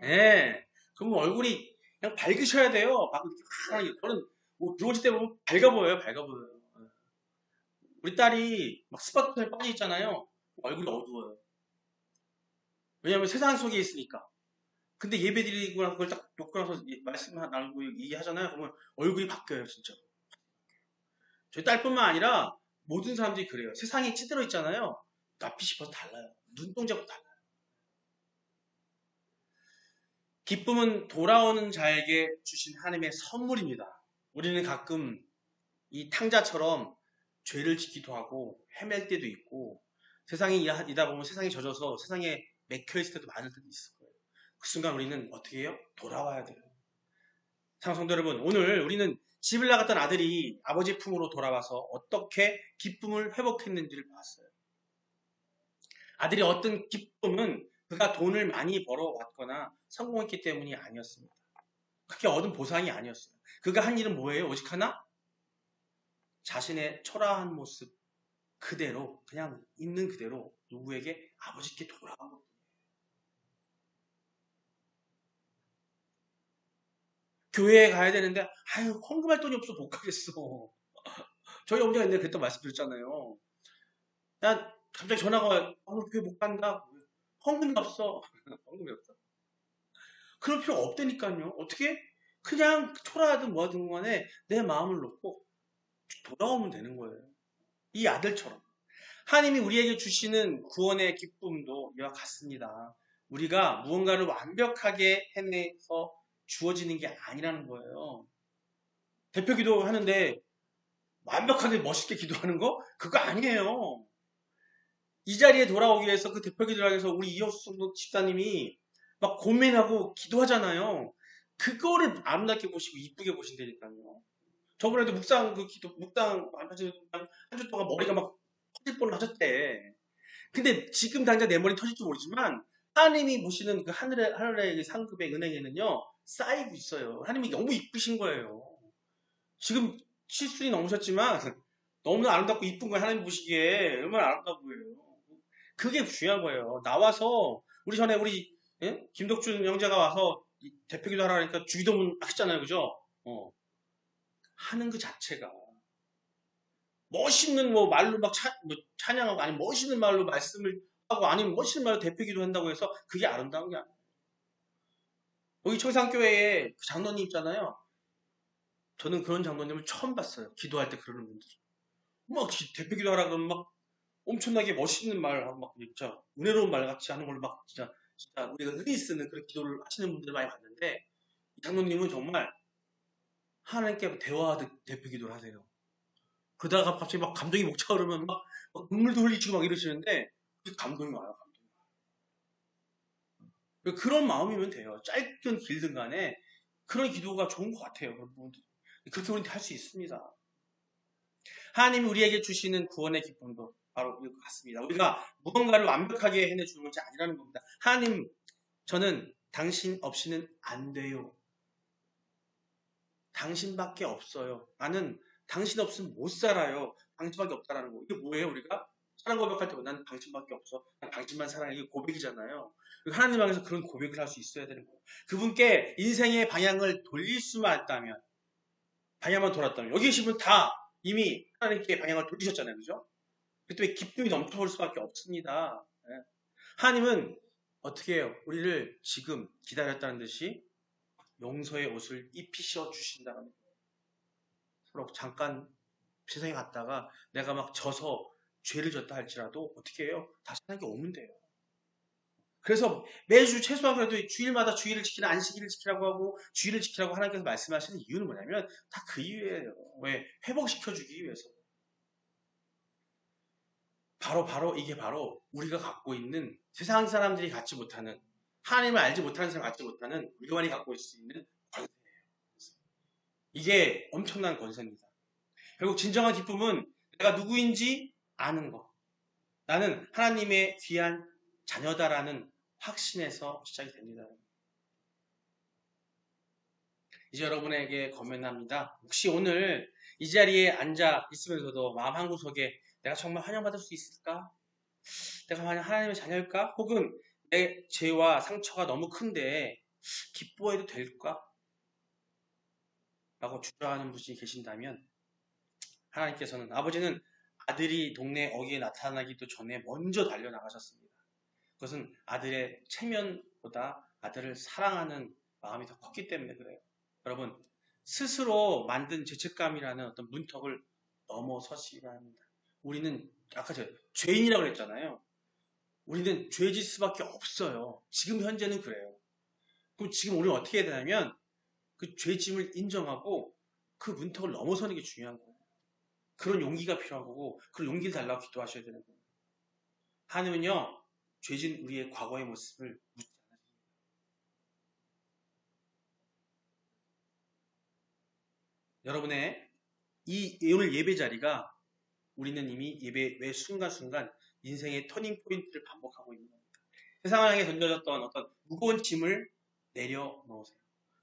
예. 그럼 얼굴이 그냥 밝으셔야 돼요. 막 이렇게 저는 뭐 들어오실 때 보면 밝아 보여요. 밝아 보여요. 예. 우리 딸이 막 스마트폰에 빠져 있잖아요. 얼굴이 어두워요. 왜냐하면 세상 속에 있으니까. 근데 예배 드리고 나서 그걸 딱 놓고 나서 말씀 나누고 얘기하잖아요. 그러면 얼굴이 바뀌어요, 진짜. 저희 딸뿐만 아니라 모든 사람들이 그래요. 세상에 찌들어 있잖아요. 낯빛이 벌써 달라요. 눈동자부터 달라요. 기쁨은 돌아오는 자에게 주신 하나님의 선물입니다. 우리는 가끔 이 탕자처럼 죄를 짓기도 하고 헤맬 때도 있고 세상에 이다 보면 세상에 젖어서 세상에 맥혀 있을 때도 많을 때도 있을 거예요. 그 순간 우리는 어떻게 해요? 돌아와야 돼요. 사랑하는 성도 여러분, 오늘 우리는 집을 나갔던 아들이 아버지 품으로 돌아와서 어떻게 기쁨을 회복했는지를 봤어요. 아들이 어떤 기쁨은 그가 돈을 많이 벌어왔거나 성공했기 때문이 아니었습니다. 그게 얻은 보상이 아니었어요. 그가 한 일은 뭐예요? 오직 하나? 자신의 초라한 모습 그대로 그냥 있는 그대로 누구에게? 아버지께 돌아간 겁니다. 교회에 가야 되는데 아유 헌금할 돈이 없어 못 가겠어. 저희 어머니가 옛날에 그랬던 말씀 드렸잖아요. 나 갑자기 전화가 와요. 오늘 교회 못 간다. 헌금이 없어. 헌금이 없어. 그럴 필요 없다니까요. 어떻게? 그냥 초라하든 뭐하든 간에 내 마음을 놓고 돌아오면 되는 거예요. 이 아들처럼. 하나님이 우리에게 주시는 구원의 기쁨도 이와 같습니다. 우리가 무언가를 완벽하게 해내서 주어지는 게 아니라는 거예요. 대표 기도 하는데 완벽하게 멋있게 기도하는 거? 그거 아니에요. 이 자리에 돌아오기 위해서 그 대표 기도를 하기 위해서 우리 이호수 집사님이 막 고민하고 기도하잖아요. 그거를 아름답게 보시고 이쁘게 보신다니까요. 저번에도 묵상 한 주 동안 머리가 막 터질 뻔 하셨대. 근데 지금 당장 내 머리 터질지 모르지만 하나님이 보시는 그 하늘의 그 상급의 은행에는요 쌓이고 있어요. 하나님이 너무 이쁘신 거예요. 지금 실순이 넘으셨지만 너무나 아름답고 이쁜 거예요. 하나님 보시기에 얼마나 아름다워 보여요. 그게 중요한 거예요. 나와서 우리 전에 우리 김덕준 형제가 와서 대표기도 하라 하니까 주기도문 하셨잖아요. 그죠? 하는 그 자체가 멋있는 뭐 말로 막 찬양하고 아니면 멋있는 말로 말씀을 하고 아니면 멋있는 말로 대표기도 한다고 해서 그게 아름다운 게 아니에요. 여기 청상교회에 그 장로님 있잖아요. 저는 그런 장로님을 처음 봤어요. 기도할 때 그러는 분들. 막 대표기도 하라 그러면 막 엄청나게 멋있는 말하고 막 진짜 은혜로운 말 같이 하는 걸 막 진짜 우리가 흔히 쓰는 그런 기도를 하시는 분들 많이 봤는데 이 장로님은 정말 하나님께 대화하듯 대표기도를 하세요. 그러다가 갑자기 막 감동이 목차오르면 막 눈물도 흘리시고 막 이러시는데 그 감동이 와요. 그런 마음이면 돼요. 짧든 길든 간에 그런 기도가 좋은 것 같아요. 그렇게 우리는 할 수 있습니다. 하나님이 우리에게 주시는 구원의 기쁨도 바로 이것 같습니다. 우리가 무언가를 완벽하게 해내주는 것이 아니라는 겁니다. 하나님, 저는 당신 없이는 안 돼요. 당신밖에 없어요. 나는 당신 없으면 못 살아요. 당신밖에 없다라는 거. 이게 뭐예요? 우리가 사랑 고백할 때 난 당신밖에 없어. 난 당신만 사랑해. 이게 고백이잖아요. 하나님 앞에서 그런 고백을 할 수 있어야 되는 거예요. 그분께 인생의 방향을 돌릴 수만 있다면, 방향만 돌았다면, 여기 계신 분 다 이미 하나님께 방향을 돌리셨잖아요. 그죠? 그때 기쁨이 넘쳐올 수밖에 없습니다. 하나님은 어떻게 해요? 우리를 지금 기다렸다는 듯이 용서의 옷을 입히셔 주신다는 거예요. 서로 잠깐 세상에 갔다가 내가 막 져서 죄를 졌다 할지라도 어떻게 해요? 다시 하나님께 오면 돼요. 그래서 매주 최소한 그래도 주일마다 주일을 지키라, 안식일을 지키라고 하고 주일을 지키라고 하나님께서 말씀하시는 이유는 뭐냐면 다 그 이유예요. 왜? 회복시켜주기 위해서. 바로 이게 바로 우리가 갖고 있는 세상 사람들이 갖지 못하는, 하나님을 알지 못하는 사람 갖지 못하는 우리만이 갖고 있을 수 있는 권세예요. 이게 엄청난 권세입니다. 결국 진정한 기쁨은 내가 누구인지 아는 것. 나는 하나님의 귀한 자녀다라는 확신에서 시작이 됩니다. 이제 여러분에게 권면합니다. 혹시 오늘 이 자리에 앉아 있으면서도 마음 한구석에 내가 정말 환영받을 수 있을까? 내가 만약 하나님의 자녀일까? 혹은 내 죄와 상처가 너무 큰데 기뻐해도 될까? 라고 주저하는 분이 계신다면 하나님께서는, 아버지는 아들이 동네 어귀에 나타나기도 전에 먼저 달려나가셨습니다. 그것은 아들의 체면보다 아들을 사랑하는 마음이 더 컸기 때문에 그래요. 여러분, 스스로 만든 죄책감이라는 어떤 문턱을 넘어서시기 바랍니다. 우리는 아까 제가 죄인이라고 그랬잖아요. 우리는 죄질 수밖에 없어요. 지금 현재는 그래요. 그럼 지금 우리는 어떻게 해야 되냐면 그 죄짐을 인정하고 그 문턱을 넘어서는 게 중요한 거예요. 그런 용기가 필요한 거고 그런 용기를 달라고 기도하셔야 되는 거예요. 하나님은요, 죄진 우리의 과거의 모습을 묻지 않으십니다. 여러분의 이 오늘 예배 자리가 우리는 이미 예배 매 순간순간 인생의 터닝 포인트를 반복하고 있는 겁니다. 세상을 향해 던져졌던 어떤 무거운 짐을 내려놓으세요.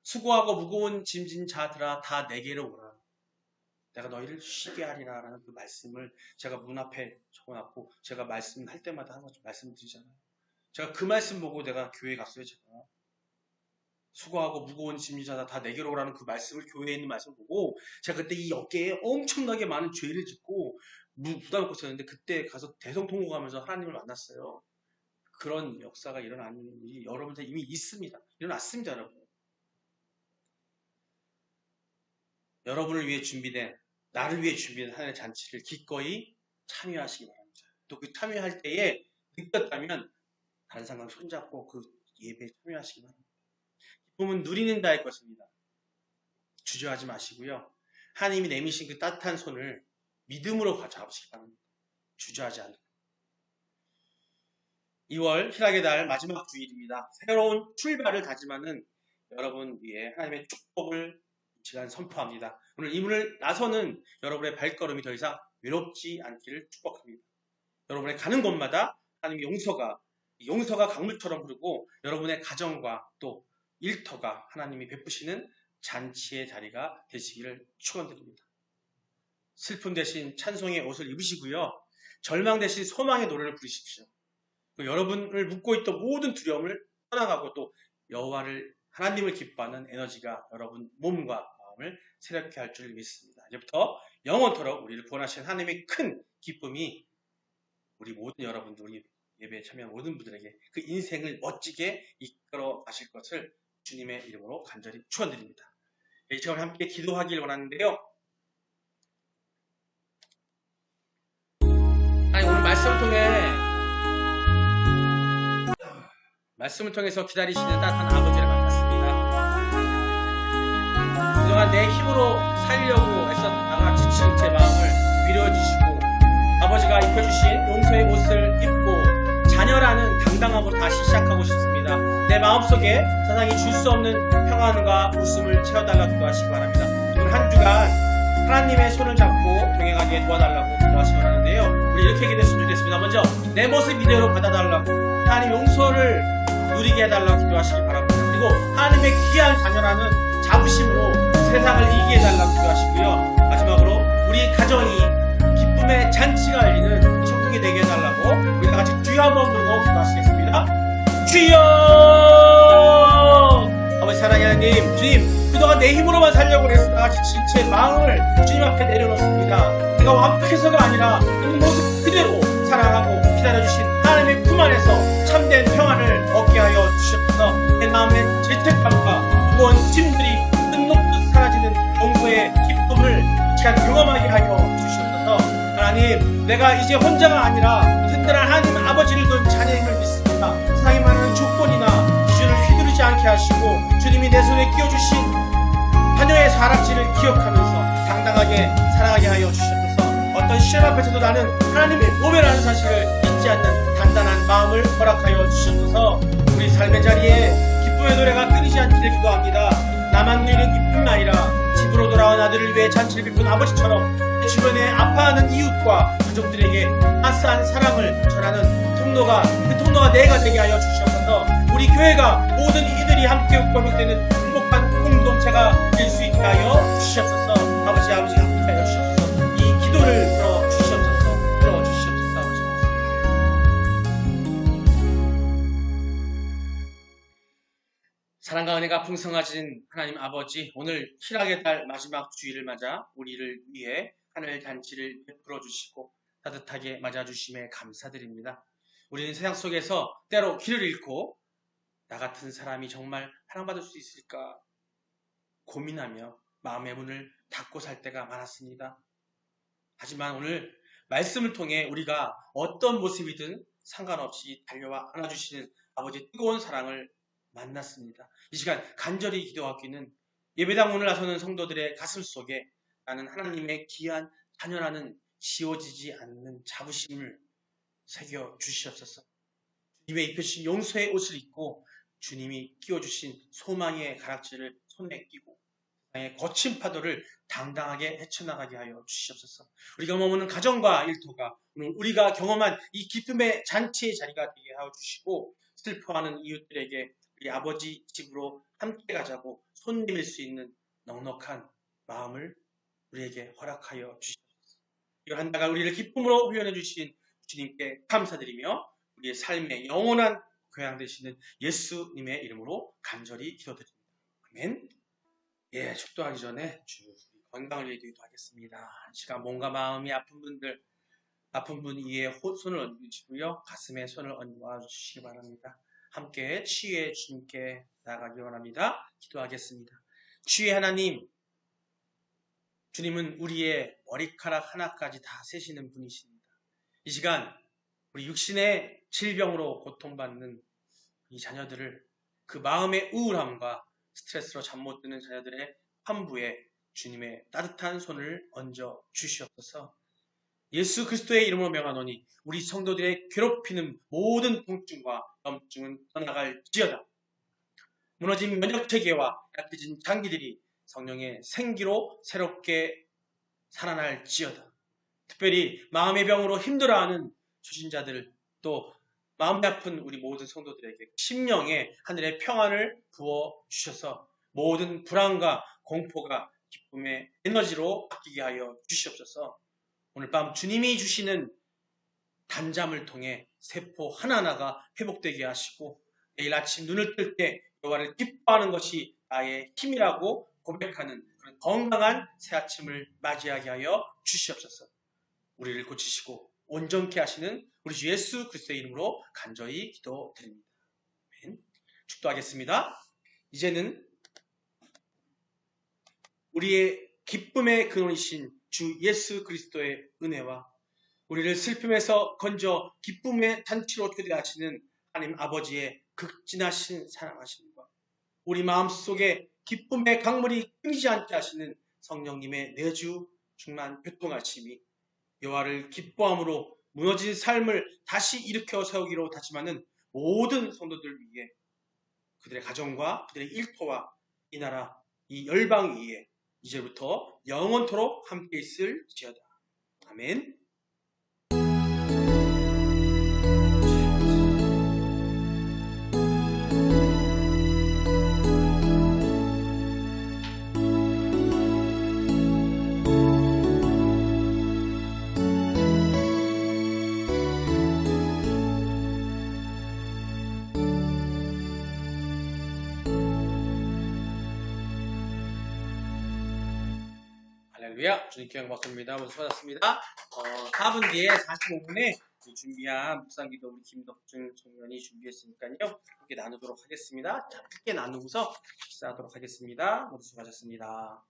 수고하고 무거운 짐진 자들아 다 내게로 오라. 내가 너희를 쉬게 하리라 라는 그 말씀을 제가 문 앞에 적어놨고 제가 말씀할 때마다 항상 말씀드리잖아요. 제가 그 말씀 보고 내가 교회에 갔어요. 제가 수고하고 무거운 짐진 자들아 다 내게로 오라는 그 말씀을, 교회에 있는 말씀을 보고 제가 그때 이 어깨에 엄청나게 많은 죄를 짓고 부담을 갖고 있었는데 그때 가서 대성통곡하면서 하나님을 만났어요. 그런 역사가 일어나는 일이 여러분들 이미 있습니다. 일어났습니다. 여러분. 여러분을 위해 준비된, 나를 위해 준비된 하나님의 잔치를 기꺼이 참여하시기 바랍니다. 또 그 참여할 때에 느꼈다면 다른 사람과 손잡고 그 예배에 참여하시기 바랍니다. 기쁨은 누리는 자의 것입니다. 주저하지 마시고요. 하나님이 내미신 그 따뜻한 손을 믿음으로 잡으시기 바랍니다. 주저하지 않고. 2월 희락의 달 마지막 주일입니다. 새로운 출발을 다짐하는 여러분 위에 하나님의 축복을 이 시간 선포합니다. 오늘 이 문을 나서는 여러분의 발걸음이 더 이상 외롭지 않기를 축복합니다. 여러분의 가는 곳마다 하나님의 용서가 강물처럼 흐르고 여러분의 가정과 또 일터가 하나님이 베푸시는 잔치의 자리가 되시기를 축원드립니다. 슬픔 대신 찬송의 옷을 입으시고요. 절망 대신 소망의 노래를 부르십시오. 여러분을 묶고 있던 모든 두려움을 떠나가고 또 여호와를, 하나님을 기뻐하는 에너지가 여러분 몸과 마음을 새롭게 할 줄 믿습니다. 이제부터 영원토록 우리를 구원하신 하나님의 큰 기쁨이 우리 모든 여러분들, 우리 예배에 참여한 모든 분들에게 그 인생을 멋지게 이끌어 가실 것을 주님의 이름으로 간절히 축원드립니다. 이 시간 함께 기도하길 원하는데요. 오늘 말씀을 통해서 기다리시는 따뜻한 아버지를 만났습니다. 그동안 내 힘으로 살려고 애썼다가 지친 제 마음을 아버지가 입혀주신 용서의 옷을 입고 자녀라는 당당함으로 다시 시작하고 싶습니다. 내 마음속에 세상이 줄 수 없는 평안과 웃음을 채워달라고 기도하시기 바랍니다. 오늘 한 주간 하나님의 손을 잡고 동행하게 도와달라고 기도하시기 바라는데요. 우리 이렇게 기도했으면 좋겠습니다. 먼저 내 모습 이대로 받아달라고, 하나님 용서를 누리게 해달라고 기도하시기 바랍니다. 그리고 하나님의 귀한 자녀라는 자부심으로 세상을 이기게 해달라고 기도하시고요. 마지막으로 우리 가정이 기쁨의 잔치가 열리는 천국이 되게 해달라고 우리 다같이 주여 한번 부르고 기도하시겠습니다. 주여! 아버지 사랑하는 하나님, 주님, 그동안 내 힘으로만 살려고 했으나 지친 제 마음을 주님 앞에 내려놓습니다. 내가 완벽해서가 아니라 이 모습 그대로 사랑하고 기다려주신 하나님의 품 안에서 참된 평안을 얻게 하여 주시옵소서. 내 마음의 죄책감과 무거운 짐들이 끝없이 사라지는 용서의 기쁨을 제가 경험하게 하여 주시옵소서. 하나님, 내가 이제 혼자가 아니라 든든한 하나님 아버지를 둔 자녀임을 믿습니다. 세상에 많은 조건이나 기준을 휘두르지 않게 하시고 주님이 내 손에 끼워주신 자녀의 사랑지를 기억하면서 당당하게 살아가게 하여 주시옵소서. 어떤 시련 앞에서도 나는 하나님의 보배라는 사실을 잊지 않는 단단한 마음을 허락하여 주시옵소서. 우리 삶의 자리에 기쁨의 노래가 끊이지 않기를 기도합니다. 나만 누리는 기쁨이 아니라 집으로 돌아온 아들을 위해 잔치를 베푼 아버지처럼 주변에 아파하는 이웃과 가족들에게 따스한 사랑을 전하는 통로가, 그 통로가 내가 되게 하여 주시옵소서. 우리 교회가 모든 이들이 함께 협력되는 행복한 공동체가 될 수 있게 하여 주시옵소서. 아버지 함께 하여 주시옵소서. 이 기도를 들어주시옵소서. 아버지. 사랑과 은혜가 풍성하신 하나님 아버지, 오늘 희락의 달 마지막 주일을 맞아 우리를 위해 하늘 잔치를 베풀어 주시고 따뜻하게 맞아주심에 감사드립니다. 우리는 세상 속에서 때로 길을 잃고 나 같은 사람이 정말 사랑받을 수 있을까 고민하며 마음의 문을 닫고 살 때가 많았습니다. 하지만 오늘 말씀을 통해 우리가 어떤 모습이든 상관없이 달려와 안아주시는 아버지의 뜨거운 사랑을 만났습니다. 이 시간 간절히 기도하기는 예배당 문을 나서는 성도들의 가슴 속에 나는 하나님의 귀한 자녀라는 지워지지 않는 자부심을 새겨 주시옵소서. 주님의 입혀주신 용서의 옷을 입고 주님이 끼워주신 소망의 가락지를 손에 끼고 세상의 거친 파도를 당당하게 헤쳐나가게 하여 주시옵소서. 우리가 머무는 가정과 일터가 오늘 우리가 경험한 이 기쁨의 잔치의 자리가 되게 하여 주시고 슬퍼하는 이웃들에게 우리 아버지 집으로 함께 가자고 손님일 수 있는 넉넉한 마음을 우리에게 허락하여 주시옵소서. 이 한 달간 우리를 기쁨으로 후원해 주신 주님께 감사드리며 우리의 삶의 영원한 교양 되시는 예수님의 이름으로 간절히 기도드립니다. 아멘. 예, 축도하기 전에 주 건강을 위해 기도하겠습니다. 한 시간 몸과 마음이 아픈 분들, 아픈 분 위에 손을 얹으시고요. 가슴에 손을 얹어 주시기 바랍니다. 함께 치유의 주님께 나아가기 원합니다. 기도하겠습니다. 치유의 하나님, 주님은 우리의 머리카락 하나까지 다 세시는 분이십니다. 이 시간 우리 육신의 질병으로 고통받는 이 자녀들을 그 마음의 우울함과 스트레스로 잠 못 드는 자녀들의 환부에 주님의 따뜻한 손을 얹어 주시옵소서. 예수 그리스도의 이름으로 명하노니 우리 성도들의 괴롭히는 모든 통증과 염증은 떠나갈지어다. 무너진 면역체계와 약해진 장기들이 성령의 생기로 새롭게 살아날지어다. 특별히 마음의 병으로 힘들어하는 초신자들, 또 마음이 아픈 우리 모든 성도들에게 심령에 하늘의 평안을 부어주셔서 모든 불안과 공포가 기쁨의 에너지로 바뀌게 하여 주시옵소서. 오늘 밤 주님이 주시는 단잠을 통해 세포 하나하나가 회복되게 하시고 내일 아침 눈을 뜰 때 여호와를 기뻐하는 것이 나의 힘이라고 고백하는 그런 건강한 새 아침을 맞이하게 하여 주시옵소서. 우리를 고치시고 온전케 하시는 우리 주 예수 그리스도의 이름으로 간절히 기도드립니다. 아멘. 축도하겠습니다. 이제는 우리의 기쁨의 근원이신 주 예수 그리스도의 은혜와 우리를 슬픔에서 건져 기쁨의 잔치로 초대하시는 하나님 아버지의 극진하신 사랑하심과 우리 마음속에 기쁨의 강물이 끊이지 않게 하시는 성령님의 내주 충만 교통하심이 여호와를 기뻐함으로 무너진 삶을 다시 일으켜 세우기로 다짐하는 모든 성도들 위해 그들의 가정과 그들의 일터와 이 나라, 이 열방 위에 이제부터 영원토록 함께 있을지어다. 아멘. 할렐루야. 주님께 영광 받습니다. 모두 수고하셨습니다. 4분 뒤에 45분에 준비한 묵상기도 우리 김덕준 청년이 준비했으니까요. 함께 나누도록 하겠습니다. 자, 함께 나누고서 식사하도록 하겠습니다. 모두 수고하셨습니다.